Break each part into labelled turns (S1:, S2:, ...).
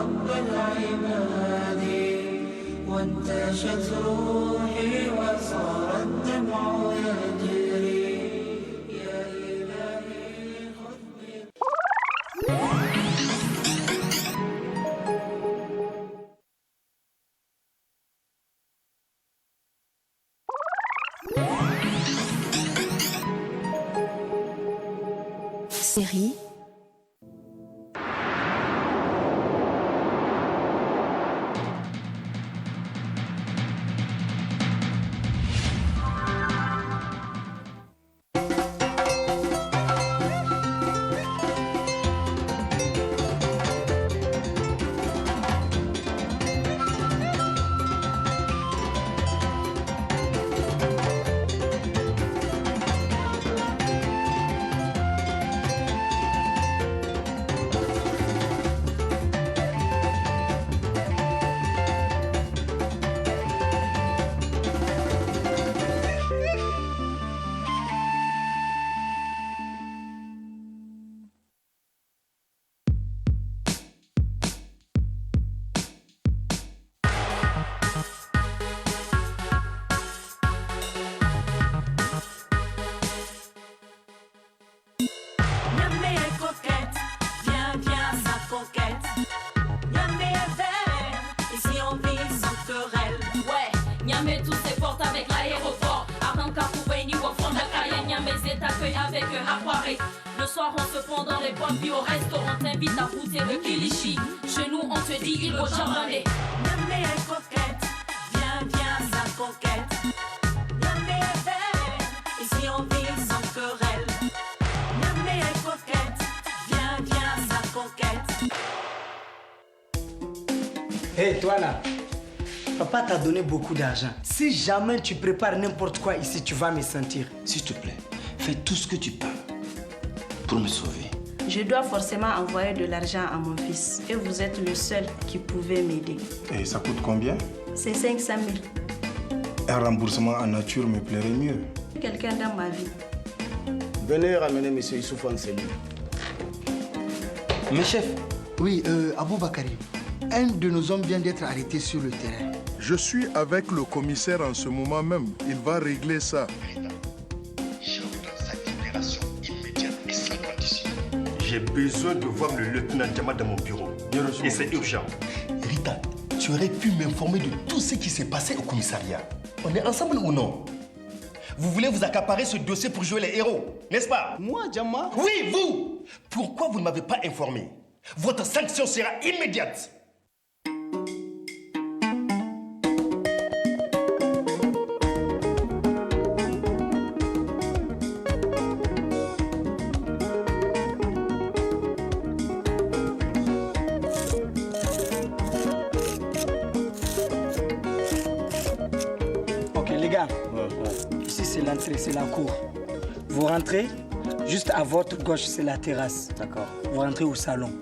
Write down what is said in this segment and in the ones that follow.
S1: رب العباد وانتشت روحي وصار الدمع يجري يا إلهي خذ
S2: Série
S3: Le soir on se fond dans les boîtes puis au resto on t'invite à goûter le kilichi. Chez nous on te dit il faut chambrer. Yamé est coquette, viens sa coquette. Yamé est belle, ici on vit sans querelle. Yamé est coquette, viens sa coquette.
S4: Hé, toi là, papa t'a donné beaucoup d'argent. Si jamais tu prépares n'importe quoi ici, tu vas me sentir.
S5: S'il te plaît, fais tout ce que tu peux pour me sauver.
S6: Je dois forcément envoyer de l'argent à mon fils. Et vous êtes le seul qui pouvait m'aider.
S7: Et ça coûte combien?
S6: C'est 500 000.
S7: Un remboursement en nature me plairait mieux.
S6: Quelqu'un dans ma vie.
S8: Venez ramener M. Issoufou Anseli.
S5: Mais chef.
S9: Oui, Abou Bakari. Un de nos hommes vient d'être arrêté sur le terrain.
S10: Je suis avec le commissaire en ce moment même. Il va régler ça.
S11: J'ai besoin de voir le lieutenant Diama dans mon bureau. Et c'est urgent.
S12: Rita, tu aurais pu m'informer de tout ce qui s'est passé au commissariat. On est ensemble ou non? Vous voulez vous accaparer ce dossier pour jouer les héros, n'est-ce pas?
S8: Moi, Diama?
S12: Oui, vous! Pourquoi vous ne m'avez pas informé? Votre sanction sera immédiate.
S4: Ici, c'est l'entrée, c'est la cour. Vous rentrez, juste à votre gauche, c'est la terrasse.
S5: D'accord.
S4: Vous rentrez au salon.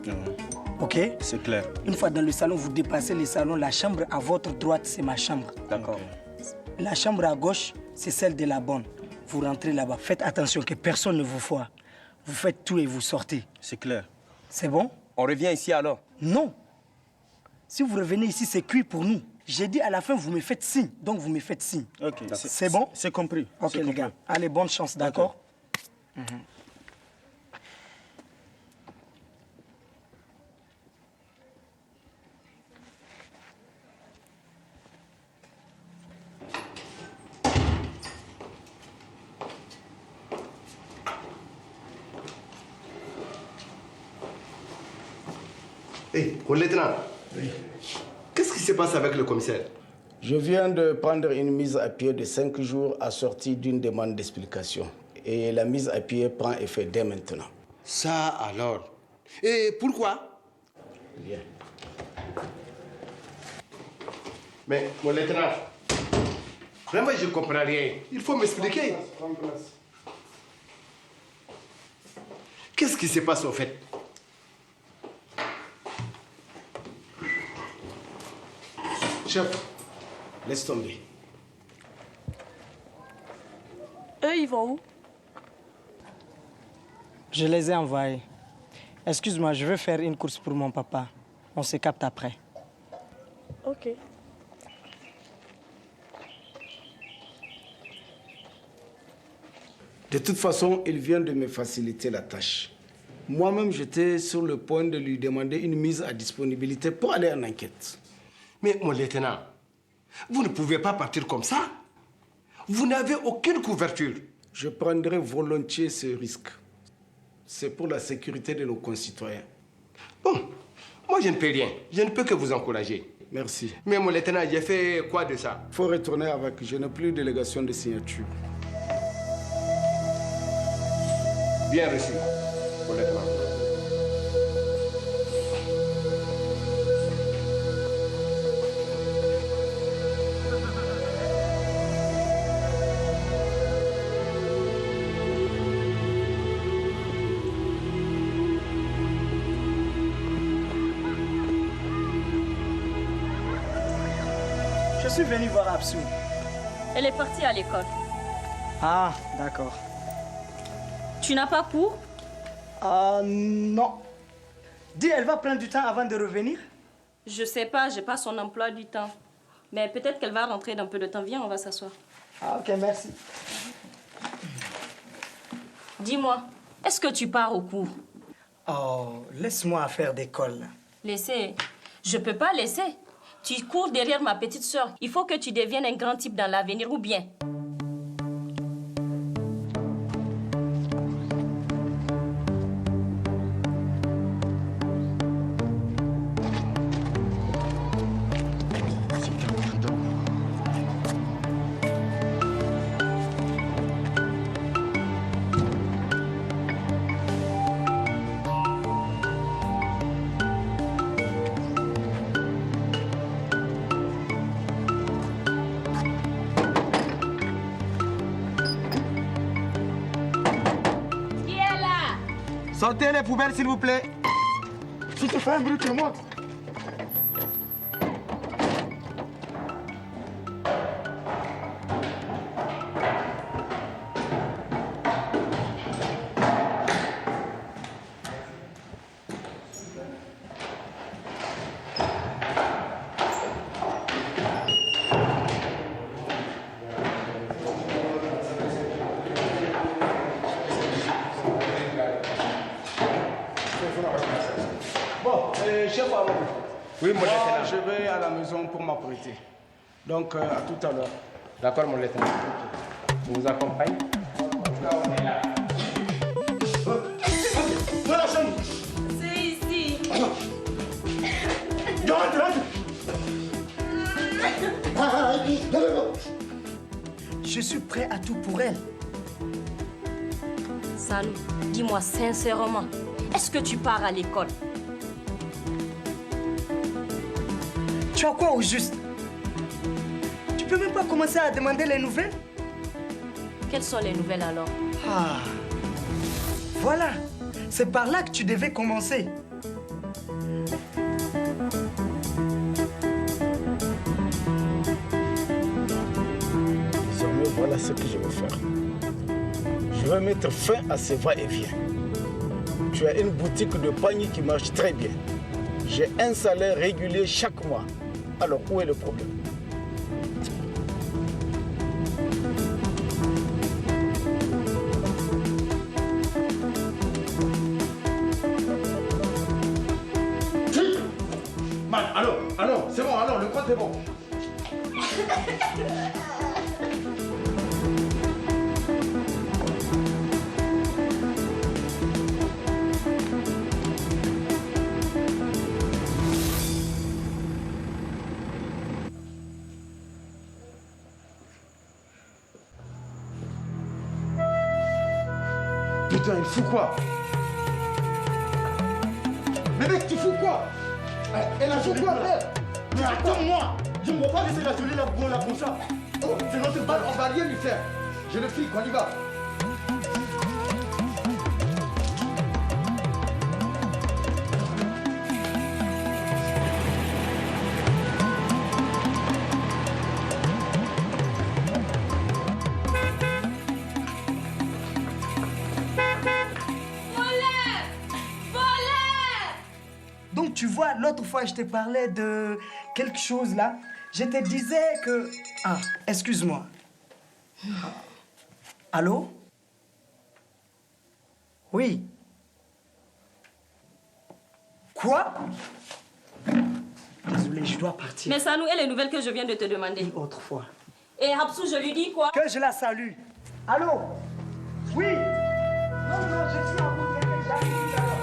S4: OK?
S5: C'est clair.
S4: Une fois dans le salon, vous dépassez le salon. La chambre à votre droite, c'est ma chambre.
S5: D'accord.
S4: La chambre à gauche, c'est celle de la bonne. Vous rentrez là-bas. Faites attention que personne ne vous voie. Vous faites tout et vous sortez.
S5: C'est clair.
S4: C'est bon?
S5: On revient ici alors?
S4: Non. Si vous revenez ici, c'est cuit pour nous. J'ai dit à la fin, vous me faites signe. Donc, vous me faites signe.
S5: Ok.
S4: C'est bon?
S5: C'est compris.
S4: Ok, les gars. Allez, bonne chance, d'accord?
S8: Hé, mon lieutenant. Oui. Qu'est-ce qui se passe avec le commissaire? Je viens de prendre une mise à pied de 5 jours assortie d'une demande d'explication. Et la mise à pied prend effet dès maintenant.
S9: Ça alors? Et pourquoi?
S8: Bien. Mais, mon lieutenant, vraiment, je ne comprends rien. Il faut m'expliquer. Qu'est-ce qui se passe au fait? Chef, laisse tomber.
S6: Eux, ils vont où?
S4: Je les ai envoyés. Excuse-moi, je veux faire une course pour mon papa. On se capte après.
S6: Ok.
S8: De toute façon, il vient de me faciliter la tâche. Moi-même, j'étais sur le point de lui demander une mise à disponibilité pour aller en enquête.
S12: Mais mon lieutenant, vous ne pouvez pas partir comme ça. Vous n'avez aucune couverture.
S8: Je prendrai volontiers ce risque. C'est pour la sécurité de nos concitoyens.
S12: Bon, moi je ne peux rien. Je ne peux que vous encourager.
S8: Merci.
S12: Mais mon lieutenant, j'ai fait quoi de ça?
S8: Faut retourner avec. Je n'ai plus de délégation de signature.
S12: Bien reçu, mon lieutenant.
S4: Je suis venu voir Absou.
S6: Elle est partie à l'école.
S4: Ah, d'accord.
S6: Tu n'as pas cours?
S4: Non. Dis, elle va prendre du temps avant de revenir?
S6: Je sais pas, j'ai pas son emploi du temps. Mais peut-être qu'elle va rentrer dans peu de temps. Viens, on va s'asseoir.
S4: Ah, ok, merci.
S6: Dis-moi, est-ce que tu pars au cours?
S4: Oh, laisse-moi faire d'école.
S6: Laissez. Je peux pas laisser. Tu cours derrière ma petite sœur. Il faut que tu deviennes un grand type dans l'avenir ou bien.
S2: Sortez les poubelles, s'il vous plaît. Si tu fais un bruit, tu montes.
S8: Bon, chef Amadou.
S12: Oui, mon lieutenant.
S8: Je vais à la maison pour m'apprêter. Donc, à tout à l'heure.
S12: D'accord, mon lieutenant. Je vous accompagne.
S2: Dans la chambre.
S6: C'est ici.
S2: Rentre.
S4: Je suis prêt à tout pour elle.
S6: Salou, dis-moi sincèrement, est-ce que tu pars à l'école?
S4: Tu as quoi au juste? Tu peux même pas commencer à demander les nouvelles?
S6: Quelles sont les nouvelles alors?
S4: Ah, voilà. C'est par là que tu devais commencer.
S8: Désormais, voilà ce que je vais faire. Je vais mettre fin à ces va-et-vient. Tu as une boutique de panier qui marche très bien. J'ai un salaire régulier chaque mois. Alors, où est le problème?
S2: Man, allons, c'est bon, allons, le compte est bon. Putain, il fout quoi? Mais mec, tu fous quoi? Elle a joué quoi, frère? Mais attends-moi! Je ne peux pas laisser la jolie là comme ça. Oh, c'est notre balle, on va rien lui faire. Je le flic, on y va.
S4: vois, l'autre fois, je te parlais de quelque chose là. Je te disais que... Ah, excuse-moi. Allô? Oui. Quoi? Désolé, je dois partir.
S6: Mais Sanou, et les nouvelles que je viens de te demander?
S4: Une autre fois.
S6: Et Hapsou, je lui dis quoi?
S4: Que je la salue. Allô? Oui? Non, non, je suis en route. J'arrive tout à l'heure.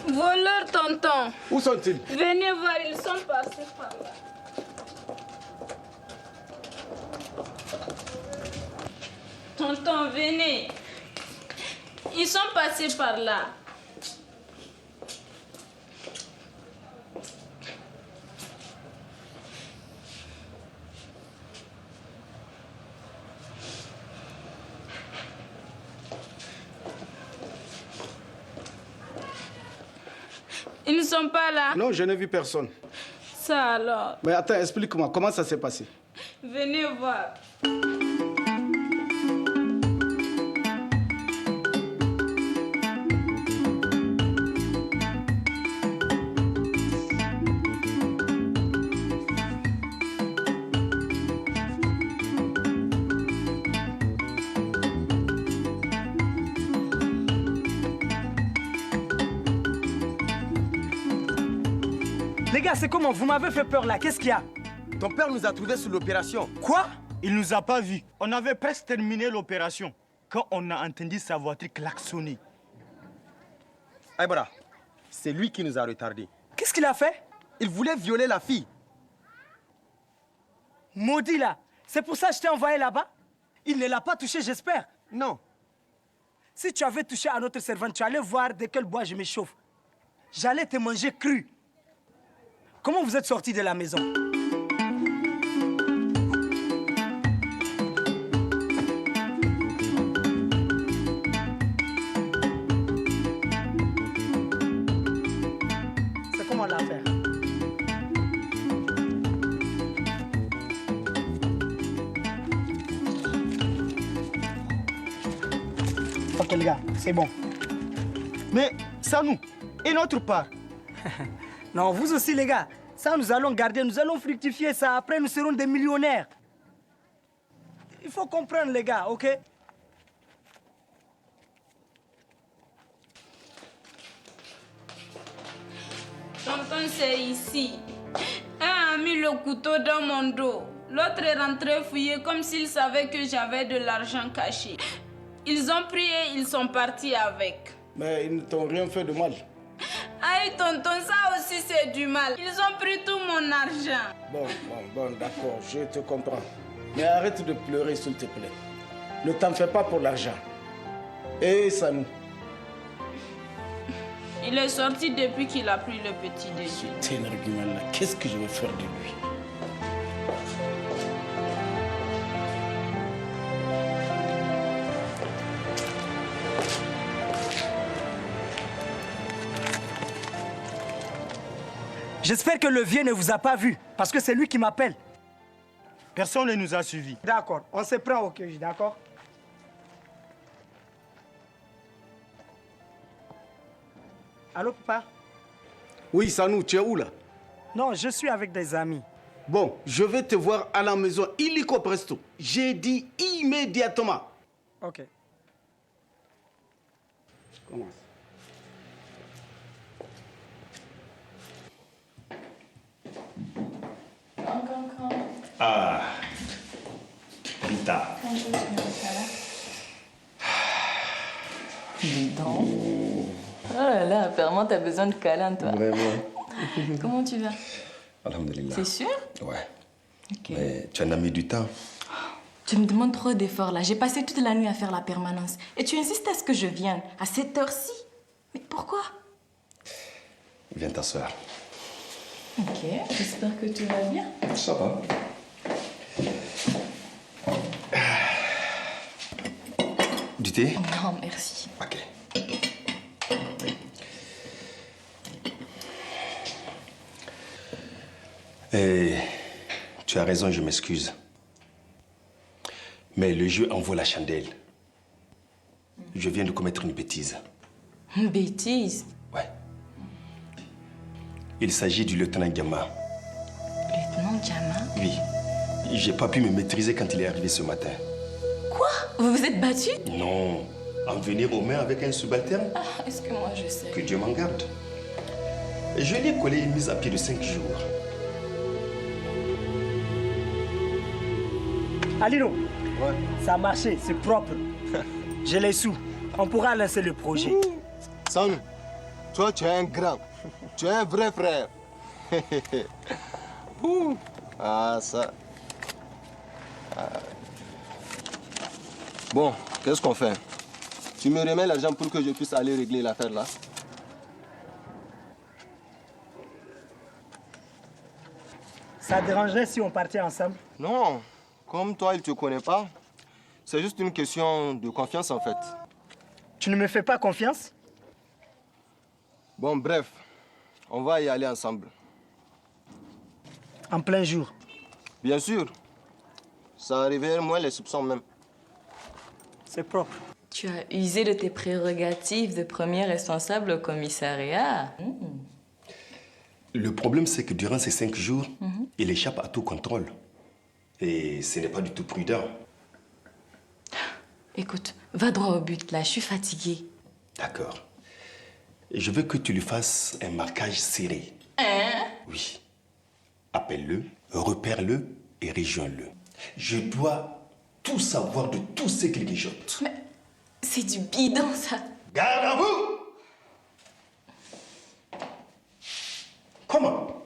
S13: Voleurs, tonton.
S8: Où sont-ils?
S13: Venez voir, ils sont passés par là. Tonton, venez. Ils sont passés par là. Ils ne sont pas là.
S8: Non, je n'ai vu personne.
S13: Ça alors.
S8: Mais attends, explique-moi, comment ça s'est passé?
S13: Venez voir.
S4: Les gars, c'est comment? Vous m'avez fait peur là. Qu'est-ce qu'il y a?
S2: Ton père nous a trouvés sur l'opération.
S4: Quoi?
S14: Il nous a pas vus. On avait presque terminé l'opération quand on a entendu sa voiture klaxonner.
S2: Aïbara, c'est lui qui nous a retardés.
S4: Qu'est-ce qu'il a fait?
S2: Il voulait violer la fille.
S4: Maudit là. C'est pour ça que je t'ai envoyé là-bas? Il ne l'a pas touché, j'espère.
S2: Non.
S4: Si tu avais touché à notre servante, tu allais voir de quel bois je m'échauffe. J'allais te manger cru. Comment vous êtes sortis de la maison? C'est comment l'affaire? Ok les gars, c'est bon.
S14: Mais Sanou, et notre part?
S4: Non, vous aussi les gars. Ça, nous allons garder, nous allons fructifier ça. Après, nous serons des millionnaires. Il faut comprendre les gars, ok?
S13: Tonton, c'est ici. Un a mis le couteau dans mon dos. L'autre est rentré fouiller comme s'il savait que j'avais de l'argent caché. Ils ont pris et ils sont partis avec.
S8: Mais ils ne t'ont rien fait de mal.
S13: Aïe, tonton, ça aussi c'est du mal. Ils ont pris tout mon argent.
S8: Bon, d'accord, je te comprends. Mais arrête de pleurer, s'il te plaît. Ne t'en fais pas pour l'argent. Et Sanou?
S13: Il est sorti depuis qu'il a pris le petit déjeuner.
S8: C'est un argument là. Qu'est-ce que je vais faire de lui?
S4: J'espère que le vieux ne vous a pas vu, parce que c'est lui qui m'appelle.
S14: Personne ne nous a suivis.
S4: D'accord, on se prend au cœur, d'accord? Allô, papa?
S8: Oui, Sanou, tu es où là?
S4: Non, je suis avec des amis.
S8: Bon, je vais te voir à la maison, illico presto. J'ai dit immédiatement.
S4: Ok.
S8: Je commence.
S11: Ah, Rita.
S15: Dis donc. Oh là là, apparemment t'as besoin de câlin, toi.
S12: Vraiment.
S15: Comment tu vas?
S12: Alhamdulillah.
S15: C'est sûr?
S12: Ouais.
S15: Ok.
S12: Mais tu en as mis du temps.
S15: Tu me demandes trop d'efforts là. J'ai passé toute la nuit à faire la permanence. Et tu insistes à ce que je vienne à cette heure-ci. Mais pourquoi?
S12: Viens t'asseoir.
S15: Ok, j'espère que tu vas bien.
S12: Ça va. Du thé?
S15: Non, merci.
S12: Ok. Tu as raison, je m'excuse. Mais le jeu en vaut la chandelle. Je viens de commettre une bêtise.
S15: Une bêtise?
S12: Ouais. Il s'agit du lieutenant Diama.
S15: Lieutenant Diama?
S12: Oui. J'ai pas pu me maîtriser quand il est arrivé ce matin.
S15: Quoi? Vous vous êtes battu?
S12: Non. En venir aux mains avec un subalterne?
S15: Ah, est-ce que moi je sais?
S12: Que Dieu m'en garde. Je lui ai collé une mise à pied de 5 jours.
S4: Alino, ça a marché, c'est propre. J'ai les sous. On pourra lancer le projet.
S16: Sanu, toi tu es un grand. Tu es un vrai frère. Ah, ça. Ah. Bon, qu'est-ce qu'on fait? Tu me remets l'argent pour que je puisse aller régler l'affaire là?
S4: Ça dérangerait si on partait ensemble?
S16: Non, comme toi il te connaît pas, c'est juste une question de confiance en fait.
S4: Tu ne me fais pas confiance?
S16: Bon, bref, on va y aller ensemble.
S4: En plein jour?
S16: Bien sûr. Ça réveille moins les soupçons même.
S4: C'est propre.
S15: Tu as usé de tes prérogatives de premier responsable au commissariat.
S12: Le problème, c'est que durant ces 5 jours, il échappe à tout contrôle. Et ce n'est pas du tout prudent.
S15: Écoute, va droit au but là, je suis fatiguée.
S12: D'accord. Je veux que tu lui fasses un marquage serré.
S15: Hein?
S12: Oui. Appelle-le, repère-le et rejoins-le. Je dois tout savoir de tout ce qu'il mijote.
S15: Mais c'est du bidon, ça.
S12: Garde à vous! Comment?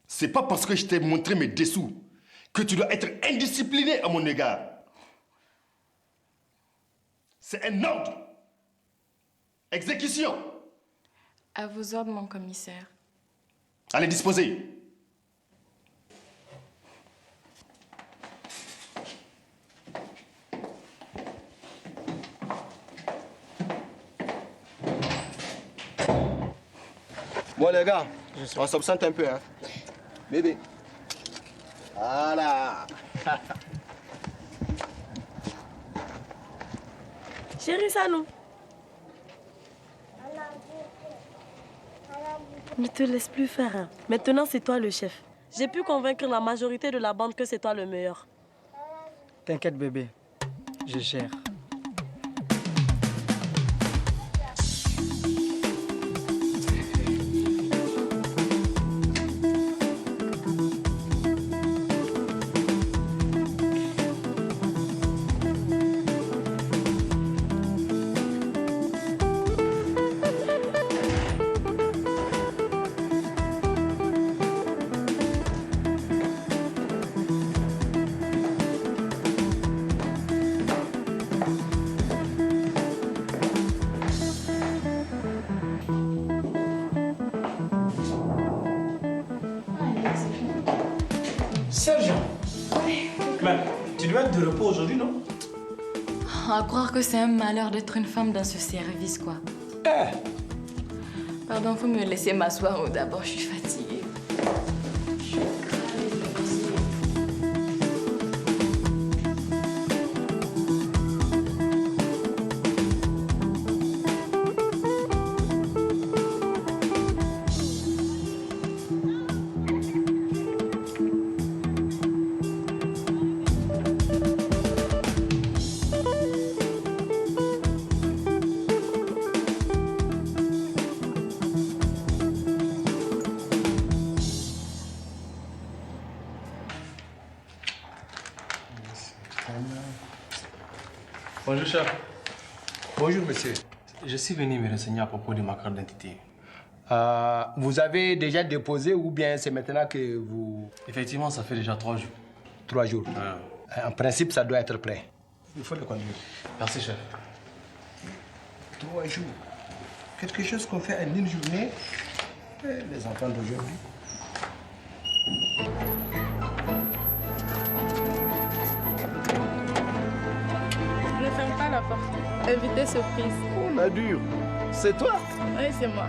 S12: C'est pas parce que je t'ai montré mes dessous que tu dois être indiscipliné à mon égard. C'est un ordre. Exécution.
S15: À vos ordres, mon commissaire.
S12: Allez, disposez.
S16: Bon les gars, on s'absente un peu, hein. Bébé. Voilà.
S17: Chérie Sanou. Ne te laisse plus faire. Hein. Maintenant, c'est toi le chef. J'ai pu convaincre la majorité de la bande que c'est toi le meilleur.
S4: T'inquiète bébé, je gère.
S18: Sergent.
S15: Oui.
S18: Mais tu dois être de repos aujourd'hui, non?
S15: À croire que c'est un malheur d'être une femme dans ce service, quoi. Pardon, faut me laisser m'asseoir d'abord, je suis fatiguée.
S18: Bonjour, chef.
S19: Bonjour, monsieur.
S18: Je suis venu me renseigner à propos de ma carte d'identité.
S19: Vous avez déjà déposé ou bien c'est maintenant que vous...
S18: Effectivement, ça fait déjà 3 jours.
S19: 3 jours. En principe, ça doit être prêt.
S18: Il faut le conduire. Merci, chef.
S19: 3 jours. Quelque chose qu'on fait en une journée. Les enfants d'aujourd'hui.
S13: Ne ferme pas la porte. Invité surprise.
S8: Oh, la dure. C'est toi?
S13: Oui, c'est moi.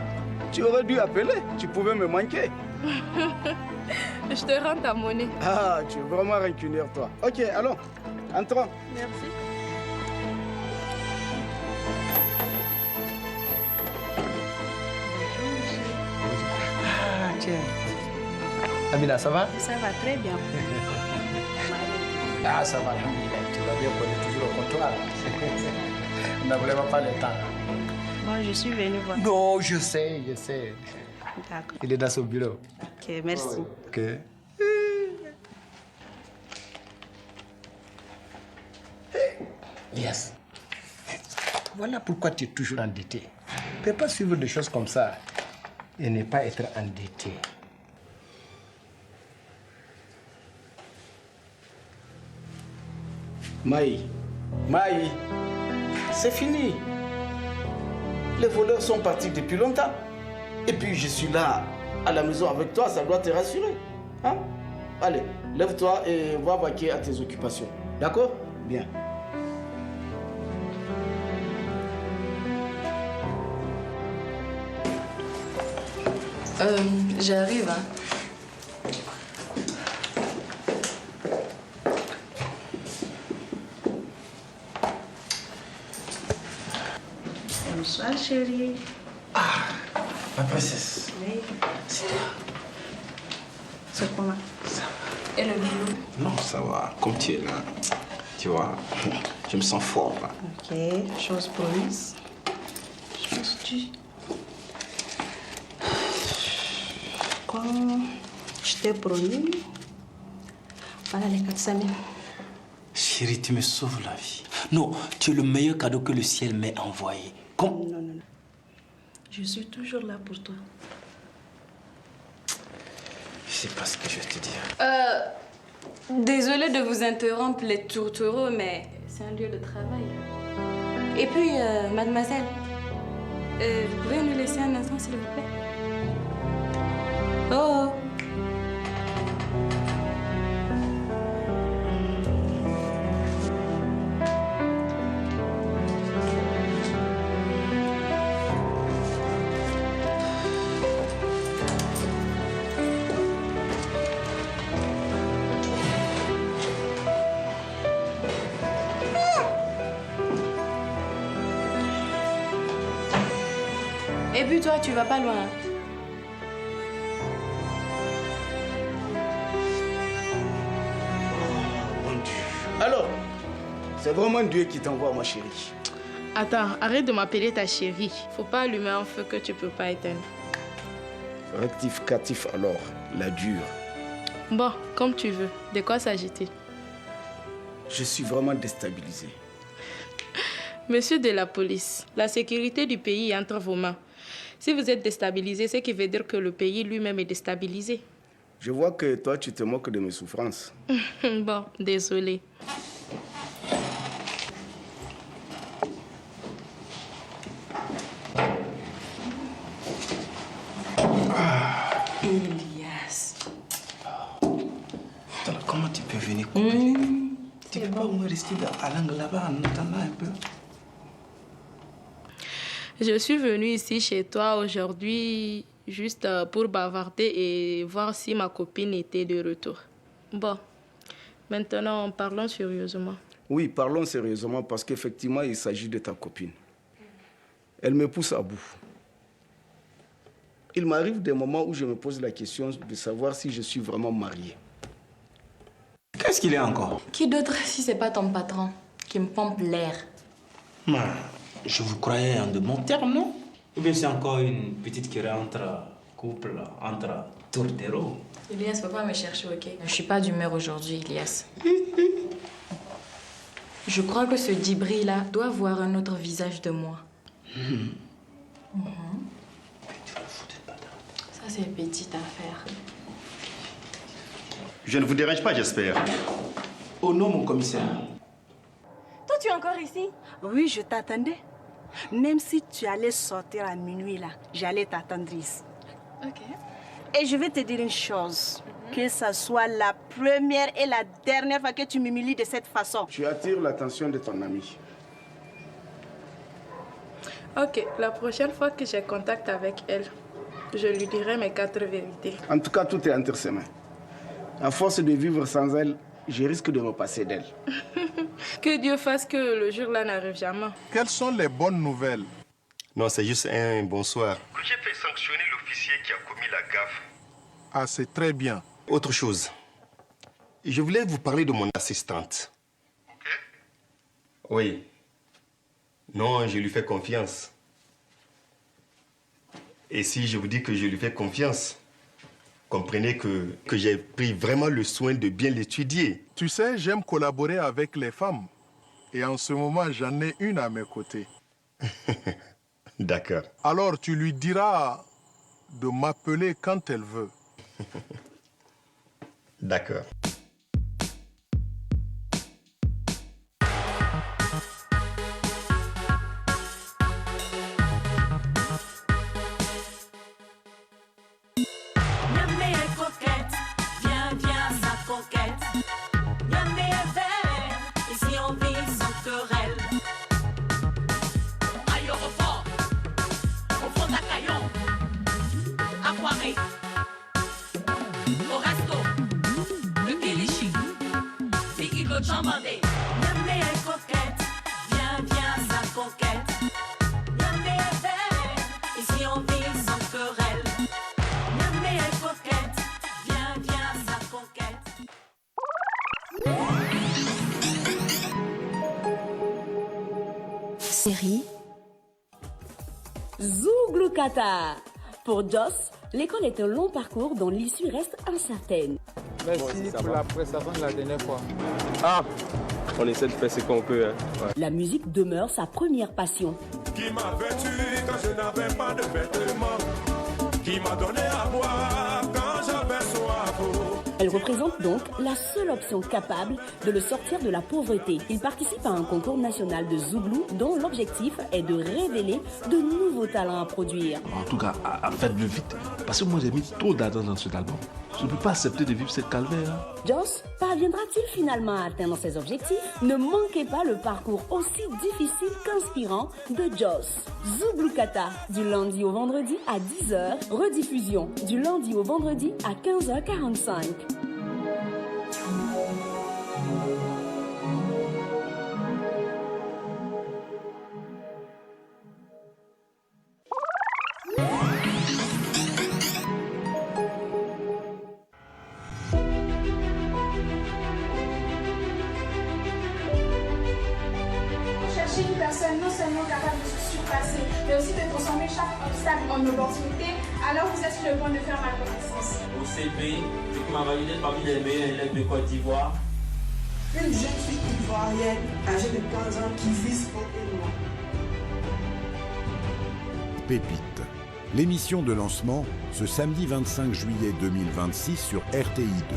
S8: Tu aurais dû appeler. Tu pouvais me manquer.
S13: Je te rends ta monnaie.
S8: Ah, tu es vraiment rancunière, toi. Ok, allons. Entrons.
S13: Merci.
S19: Ah, tiens. Amina, ça va?
S17: Ça va très bien.
S19: Ah, ça va, alhamdoulilah. Tu vas bien qu'on est toujours au comptoir. On n'a vraiment pas le temps.
S17: Bon, je suis venue voir.
S19: Non, je sais.
S17: D'accord.
S19: Il est dans son bureau.
S17: Ok, merci.
S19: Ok. Yes. Voilà pourquoi tu es toujours endetté. Tu ne peux pas suivre des choses comme ça et ne pas être endetté.
S8: Maï, c'est fini. Les voleurs sont partis depuis longtemps. Et puis je suis là, à la maison avec toi, ça doit te rassurer. Hein? Allez, lève-toi et va vaquer à tes occupations. D'accord? Bien.
S15: J'arrive, hein.
S17: Bonsoir, chérie.
S18: Ma princesse.
S17: Oui.
S18: C'est toi.
S17: C'est comment?
S15: Et le boulot?
S5: Non, ça va. Comme tu es là, tu vois, je me sens fort là.
S17: Ok, chose promise. Chose due. Comme je t'ai promis, voilà les 400 000.
S5: Chérie, tu me sauves la vie. Non, tu es le meilleur cadeau que le ciel m'ait envoyé. Comme...
S17: Non. Je suis toujours là pour toi.
S5: Je sais pas ce que je vais te dire.
S15: Désolée de vous interrompre les tourtereaux, mais c'est un lieu de travail. Et puis, mademoiselle, vous pouvez nous laisser un instant, s'il vous plaît? Oh! Et puis toi, tu vas pas loin.
S8: Mon Dieu. Alors, c'est vraiment Dieu qui t'envoie, ma chérie.
S13: Attends, arrête de m'appeler ta chérie. Faut pas allumer un feu que tu peux pas éteindre.
S8: Rectificatif alors, la dure.
S13: Bon, comme tu veux. De quoi s'agit-il?
S8: Je suis vraiment déstabilisé.
S13: Monsieur de la police, la sécurité du pays est entre vos mains. Si vous êtes déstabilisé, ce qui veut dire que le pays lui-même est déstabilisé.
S8: Je vois que toi, tu te moques de mes souffrances.
S13: Bon, désolé.
S15: Elias.
S5: Comment tu peux venir couper? Tu peux pas au moins rester à l'angle là-bas en attendant un peu?
S13: Je suis venue ici chez toi aujourd'hui juste pour bavarder et voir si ma copine était de retour. Bon, maintenant parlons sérieusement.
S8: Oui, parlons sérieusement parce qu'effectivement, il s'agit de ta copine. Elle me pousse à bout. Il m'arrive des moments où je me pose la question de savoir si je suis vraiment marié.
S5: Qu'est-ce qu'il y a encore?
S15: Qui d'autre si c'est pas ton patron qui me pompe l'air?
S5: Je vous croyais en de bons termes, non? Ou bien c'est encore une petite querelle entre couple, entre tourtereaux?
S15: Elias, faut pas me chercher, ok? Je suis pas d'humeur aujourd'hui, Elias. Je crois que ce Dibri-là doit voir un autre visage de moi. Ça, c'est une petite affaire.
S11: Je ne vous dérange pas, j'espère.
S18: Oh non, mon commissaire.
S17: Toi, tu es encore ici? Oui, je t'attendais. Même si tu allais sortir à minuit, là, j'allais t'attendre ici.
S15: Ok.
S17: Et je vais te dire une chose. Que ce soit la première et la dernière fois que tu m'humilies de cette façon.
S8: Tu attires l'attention de ton ami.
S15: Ok, la prochaine fois que j'ai contact avec elle, je lui dirai mes 4 vérités.
S8: En tout cas, tout est entre ses mains. À force de vivre sans elle, je risque de me passer d'elle.
S15: Que Dieu fasse que le jour-là n'arrive jamais.
S10: Quelles sont les bonnes nouvelles?
S12: Non, c'est juste un bonsoir.
S11: Que j'ai fait sanctionner l'officier qui a commis la gaffe.
S10: Ah, c'est très bien.
S12: Autre chose. Je voulais vous parler de mon assistante.
S11: Ok?
S12: Oui. Non, je lui fais confiance. Et si je vous dis que je lui fais confiance, comprenez que j'ai pris vraiment le soin de bien l'étudier.
S10: Tu sais, j'aime collaborer avec les femmes. Et en ce moment, j'en ai une à mes côtés.
S12: D'accord.
S10: Alors, tu lui diras de m'appeler quand elle veut.
S12: D'accord.
S3: Niamey est coquette, viens, viens, sa conquête. Niamey est vert, ici on vit sans querelle. Aéroport, au fond d'Acaillon, Aquaré, au resto, le Kilichi, Figuigo Chambandé. Niamey est coquette, viens, viens, sa conquête. Niamey est vert, ici on vit sans querelle. Niamey est coquette, viens, viens, sa conquête.
S20: Série Zouglou Kata. Pour Joss, l'école est un long parcours dont l'issue reste incertaine.
S21: Merci pour la prestation de la dernière fois.
S22: Ah, on essaie de faire ce qu'on peut. Hein. Ouais.
S20: La musique demeure sa première passion.
S23: Qui m'a vêtu quand je n'avais pas de vêtements, qui m'a donné à boire quand j'avais soif.
S20: Elle représente donc la seule option capable de le sortir de la pauvreté. Il participe à un concours national de Zouglou dont l'objectif est de révéler de nouveaux talents à produire.
S24: En tout cas, faites-le vite. Parce que moi, j'ai mis trop d'argent dans cet album. Je ne peux pas accepter de vivre cette calvaire.
S20: Joss parviendra-t-il finalement à atteindre ses objectifs? Ne manquez pas le parcours aussi difficile qu'inspirant de Joss. Zouglou Kata, du lundi au vendredi à 10h. Rediffusion du lundi au vendredi à 15h45.
S25: Une personne non seulement capable de se surpasser, mais aussi de transformer chaque obstacle en opportunité, alors vous êtes sur le point de faire ma connaissance.
S26: Au CP, c'est qui m'a validé parmi les meilleurs élèves de Côte d'Ivoire.
S1: Une jeune fille ivoirienne âgée de 15 ans qui vise pour moi.
S27: Pépite, l'émission de lancement ce samedi 25 juillet 2026 sur RTI 2.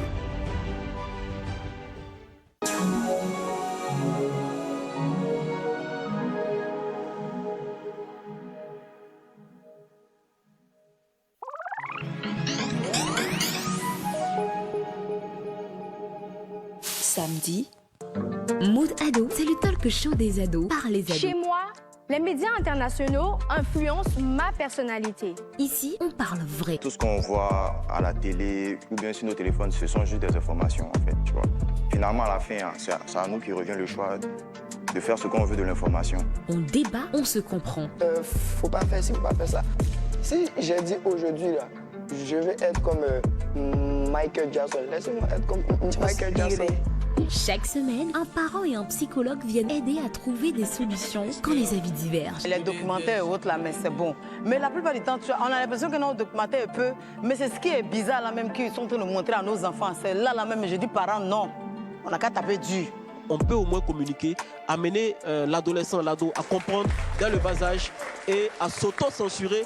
S20: Samedi, Mood Ado, c'est le talk show des ados par les ados.
S28: Chez moi, les médias internationaux influencent ma personnalité.
S20: Ici, on parle vrai.
S29: Tout ce qu'on voit à la télé ou bien sur nos téléphones, ce sont juste des informations en fait, tu vois. Finalement, à la fin, c'est à nous qui revient le choix de faire ce qu'on veut de l'information.
S20: On débat, on se comprend.
S30: Faut pas faire ci, faut pas faire ça. Si j'ai dit aujourd'hui là, je vais être comme Michael Jackson, laissez-moi être comme Michael Jackson.
S20: Chaque semaine, un parent et un psychologue viennent aider à trouver des solutions quand les avis divergent.
S31: Les documentaires et autres là, mais c'est bon. Mais la plupart du temps, on a l'impression que nos documentaires est peu, mais c'est ce qui est bizarre là même qu'ils sont en train de montrer à nos enfants. C'est là même, je dis parents, non. On n'a qu'à taper dur.
S32: On peut au moins communiquer, amener l'adolescent, l'ado à comprendre dès le bas âge et à s'auto-censurer.